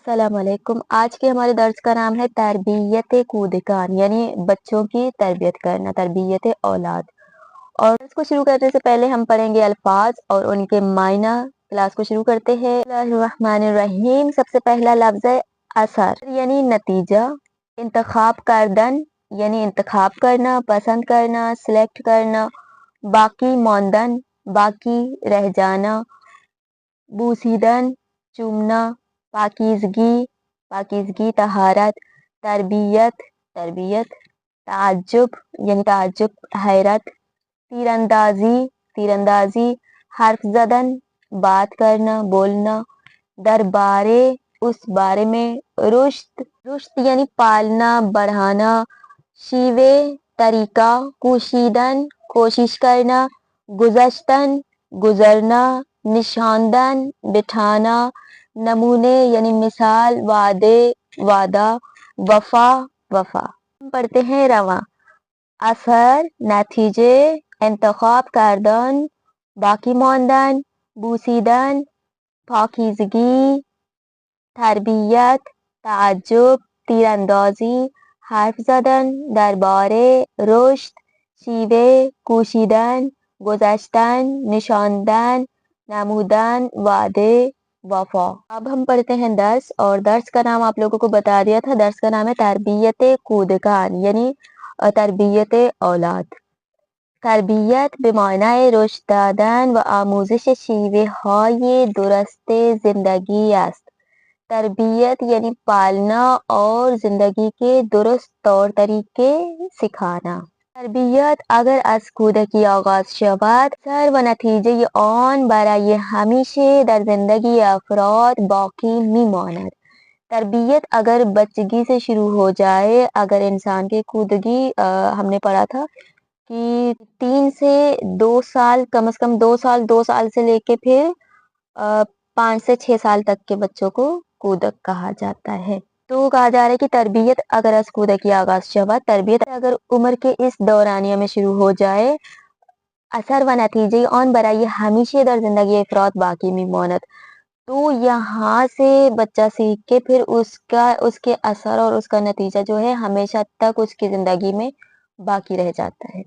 अस्सलाम वालेकुम। आज के हमारे दर्स का नाम है तरबियत कूदकान यानी बच्चों की तरबियत करना, तरबियत औलाद। और दर्स को शुरू करने से पहले हम पढ़ेंगे अल्फाज और उनके मायना। क्लास को शुरू करते हैं। बिस्मिल्लाहिर्रहमानिर्रहीम। सबसे पहला लफ्ज है असर यानी नतीजा। इंतखाब करदन यानी इंतखाब करना, पसंद करना, सिलेक्ट करना। बाकी मौंदन बाकी रह जाना। बूसीदन चूमना। पाकीज़गी पाकीज़गी तहारत। तरबियत तरबियत। ताज्जुब यानी ताज्जुब हैरत। तीरंदाजी तीरंदाजी। हर्फ ज़दन बात करना, बोलना। दरबारे उस बारे में। रुश्त रुश्त यानी पालना, बढ़ाना। शीवे तरीका। कुशीदन कोशिश करना। गुज़श्तन गुजरना। निशानदन बिठाना। नमूने यानी मिसाल, वादे वादा। वफा वफा। हम पढ़ते हैं रवा। असर नतीजे। इंतखाब करदन बाकी मौंदन। बूसीदन पाकीज़गी। तरबियत ताज्जुब। तीरंदाजी हर्फ ज़दन। दरबारे रुश्त। शीवे कोशीदन। गुज़श्तन निशानदन। नमूदन वादे वफा। अब हम पढ़ते हैं दर्स और दर्स का नाम आप लोगों को बता दिया था। दर्स का नाम है तरबियत कूदकान यानी तरबियत औलाद। तरबियत बेमानाए रुश्द दादन व आमोज़िश शीवे های درست जिंदगी است। तरबियत यानी पालना और जिंदगी के दुरुस्त तौर तरीके सिखाना। तरबियत अगर از کودکی آغاز شود اثر و نتیجه آن برای همیشه در زندگی افراد باقی میماند। तरबियत अगर बच्चगी से शुरू हो जाए, अगर इंसान के कूदगी हमने पढ़ा था कि 3 से 2 साल, कम से कम 2 साल से लेके फिर 5 से 6 साल तक के बच्चों को कूदक कहा जाता है। तो कहा जा रहा है कि तरबियत अगर अस कूदक की आगाज शबद तरबियत अगर उम्र के इस दौरानिया में शुरू हो जाए असर व नतीजे ऑन बराई हमेशा दर जिंदगी अफराद बाकी में मौनत। तो यहाँ से बच्चा सीख के फिर उसके असर और उसका नतीजा जो है हमेशा तक उसकी जिंदगी में बाकी रह जाता है।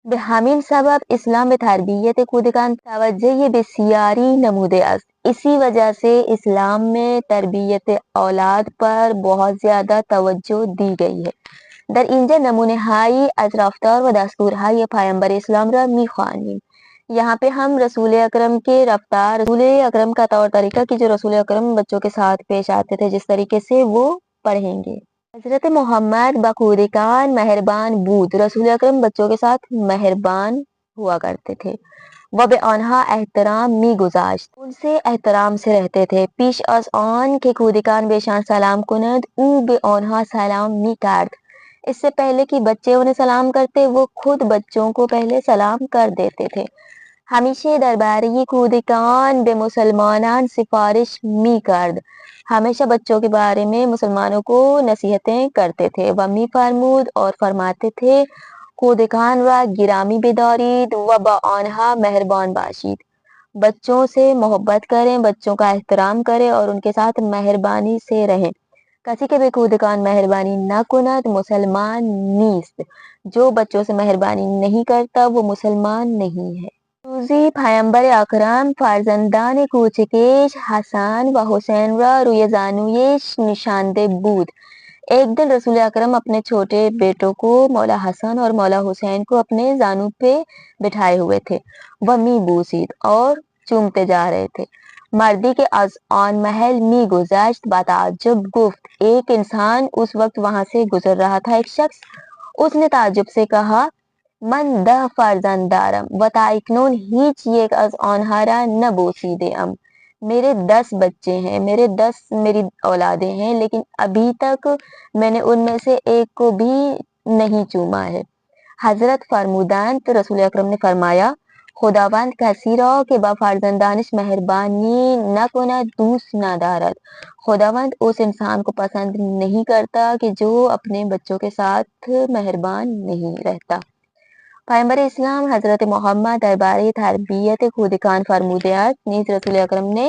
बेहमीन सबब इस्लाम में तरबियत कूदकान तवज्जो बेसियारी नमूदे अस्त। इसी वजह से इस्लाम में तरबियत औलाद पर बहुत ज्यादा तवज्जो दी गई है। در اینجا नमूने हाई از रफ्तार व दस्तूर हाई पैगंबर इस्लाम را می‌خوانیم। यहाँ पे हम रसूल अकरम के रफ्तार, रसूल अकरम का तौर तरीका कि जो रसूल अकरम बच्चों के साथ पेश आते थे जिस तरीके से वो पढ़ेंगे। हजरत मोहम्मद बकूरिकान मेहरबान बूद। रसूल अकरम बच्चों के साथ मेहरबान हुआ करते थे। व बे आनहा एहतराम मी गुजाश्त उनसे एहतराम से रहते थे। पीश अस आन के कूदिकान बेशान सलाम कुनद ऊ बे आनहा सलाम मी करद। इससे पहले कि बच्चे उन्हें सलाम करते वो खुद बच्चों को पहले सलाम कर देते थे। हमेशा दरबारी कूदिकान बे मुसलमानान सिफारिश मी करद। हमेशा बच्चों के बारे में मुसलमानों को नसीहतें करते थे। वमी फरमूद और फरमाते थे कूदिकान व गिरामी बेदारीद व बआनहा मेहरबान बाशीद। बच्चों से मोहब्बत करें, बच्चों का एहतराम करें और उनके साथ मेहरबानी से रहें। कसी के भी कूदकान मेहरबानी न कुनत मुसलमान नीस्त। जो बच्चों से मेहरबानी नहीं करता वो मुसलमान नहीं है। रूजी पैगंबर अकरम फर्जंदान कोचकेश हसन व हुसैन रा रुए जानुयेश निशानदे बूद। एक दिन रसूल अकरम अपने छोटे बेटों को मौला हसन और मौला हुसैन को अपने जानू पे बिठाए हुए थे। वह मी बूसीद और चूमते जा रहे थे। मर्दी के आन महल मी गुजाश्त बताजुब गुफ्त। एक इंसान उस वक्त वहां से गुजर रहा था, एक शख्स। उसने ताजुब से कहा मन द फर्जंदारम वताइकनोन हीच येक अज ऑनहारा न बोसीदे अम। मेरे 10 बच्चे हैं, मेरी औलादे हैं, लेकिन अभी तक मैंने उनमें से एक को भी नहीं चूमा है। हजरत फरमुदान तो रसूल अकरम ने फरमाया खुदावंद कसीरा के बा फर्जंदानिश मेहरबानी न कोना दूस न दारत। खुदावंद उस इंसान को पसंद नहीं करता कि जो अपने बच्चों के साथ मेहरबान नहीं रहता। पैगंबर इस्लाम हजरत मोहम्मद दरबारी तरबियत खुदकान फरमूदियात नीज रसूल अकरम ने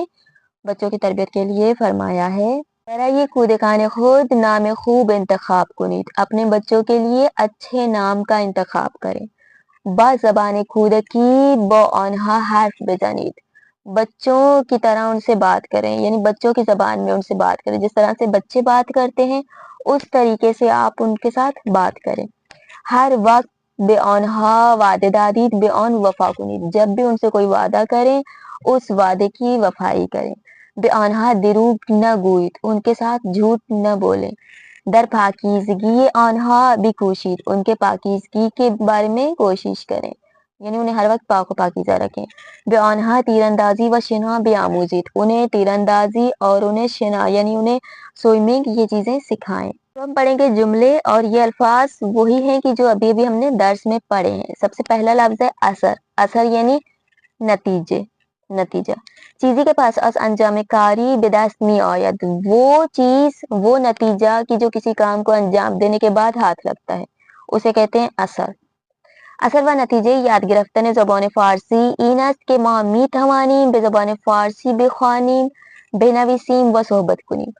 بچوں کی تربیت کے لیے فرمایا ہے برای کودکان خود نام خوب انتخاب کنید، اپنے بچوں کے لیے اچھے نام کا انتخاب کریں. با زبان کودکی با آنها حرف بزنید، بچوں کی طرح ان سے بات کریں، یعنی بچوں کی زبان میں ان سے بات کریں. جس طرح سے بچے بات کرتے ہیں اس طریقے سے آپ ان کے ساتھ بات کریں. ہر وقت بے آنہا وعدے دادید بے آن وفا کنید، جب بھی ان سے کوئی وعدہ کریں اس وعدے کی وفائی کریں. بے آنہا دروغ نہ گوید، ان کے ساتھ جھوٹ نہ بولیں. در پاکیزگی آنہا بھی کوشید، ان کے پاکیزگی کے بارے میں کوشش کریں، یعنی انہیں ہر وقت پاک و پاکیزہ رکھیں. بے آنہا تیر اندازی و شنا بھی آموزید، انہیں تیر اندازی اور انہیں شنا یعنی انہیں سوئمنگ یہ چیزیں سکھائیں. تو ہم پڑھیں گے جملے، اور یہ الفاظ وہی ہیں کہ جو ابھی ابھی ہم نے درس میں پڑھے ہیں. سب سے پہلا لفظ ہے اثر. اثر یعنی نتیجے، نتیجہ. چیزی کے پاس از انجام کاری به دست می آید، وہ چیز، وہ نتیجہ کہ جو کسی کام کو انجام دینے کے بعد ہاتھ لگتا ہے اسے کہتے ہیں اثر. اثر و نتیجه یاد گرفتن زبان فارسی این است که ما می توانیم به زبان فارسی بخوانیم، بنویسیم و صحبت کنیم.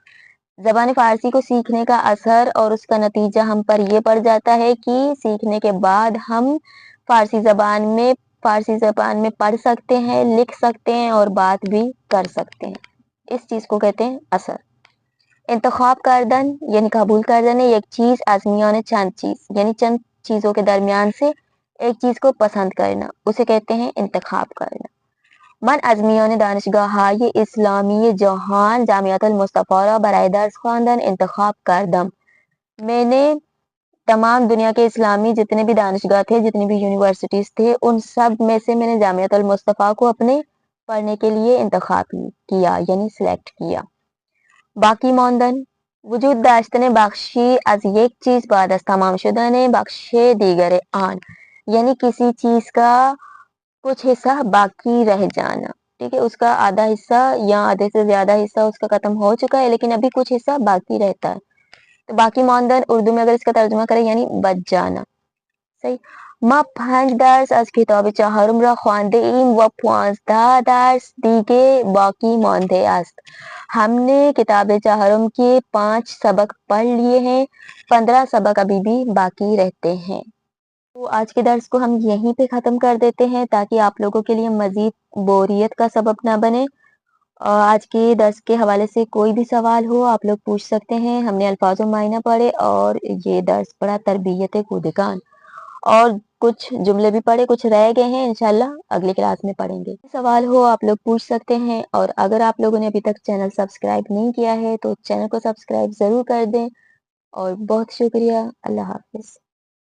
زبان فارسی کو سیکھنے کا اثر اور اس کا نتیجہ ہم پر یہ پڑ جاتا ہے کہ سیکھنے کے بعد ہم فارسی زبان میں پڑھ سکتے ہیں، لکھ سکتے ہیں اور بات بھی کر سکتے ہیں. اس چیز کو کہتے ہیں اثر. انتخاب کردن یعنی قبول کردن ایک چیز از میان چند چیز، یعنی چند چیزوں کے درمیان سے ایک چیز کو پسند کرنا، اسے کہتے ہیں انتخاب کرنا. من از میان دانشگاه‌های اسلامی جهان جامعة المصطفی را برای درس خواندن انتخاب کردم. میں نے تمام دنیا کے اسلامی جتنے بھی دانشگاہ تھے، جتنی بھی یونیورسٹیز تھے، ان سب میں سے میں نے جامعة المصطفی کو اپنے پڑھنے کے لیے انتخاب کیا یعنی سلیکٹ کیا. باقی ماندن وجود داشتن بخشی از یک چیز بعد از تمام شدن بخش دیگر آن، یعنی کسی چیز کا کچھ حصہ باقی رہ جانا. ٹھیک ہے، اس کا آدھا حصہ یا آدھے سے زیادہ حصہ اس کا ختم ہو چکا ہے لیکن ابھی کچھ حصہ باقی رہتا ہے. تو باقی ماندن اردو میں اگر اس کا ترجمہ کریں یعنی بچ جانا. صحیح. ما 5 درس از کتاب چهارم را خوانده ایم و 15 درس دیگه باقی مانده است. ہم نے کتاب چہارم کے 5 سبق پڑھ لیے ہیں، 15 سبق ابھی بھی باقی رہتے ہیں. تو آج کے درس کو ہم یہیں پہ ختم کر دیتے ہیں تاکہ آپ لوگوں کے لیے مزید بوریت کا سبب نہ بنے. آج کے درس کے حوالے سے کوئی بھی سوال ہو آپ لوگ پوچھ سکتے ہیں. ہم نے الفاظ و معنی پڑھے اور یہ درس پڑھا تربیت کودکان، اور کچھ جملے بھی پڑھے، کچھ رہ گئے ہیں انشاءاللہ اگلی کلاس میں پڑھیں گے. سوال ہو آپ لوگ پوچھ سکتے ہیں، اور اگر آپ لوگوں نے ابھی تک چینل سبسکرائب نہیں کیا ہے تو چینل کو سبسکرائب ضرور کر دیں. اور بہت شکریہ. اللہ حافظ.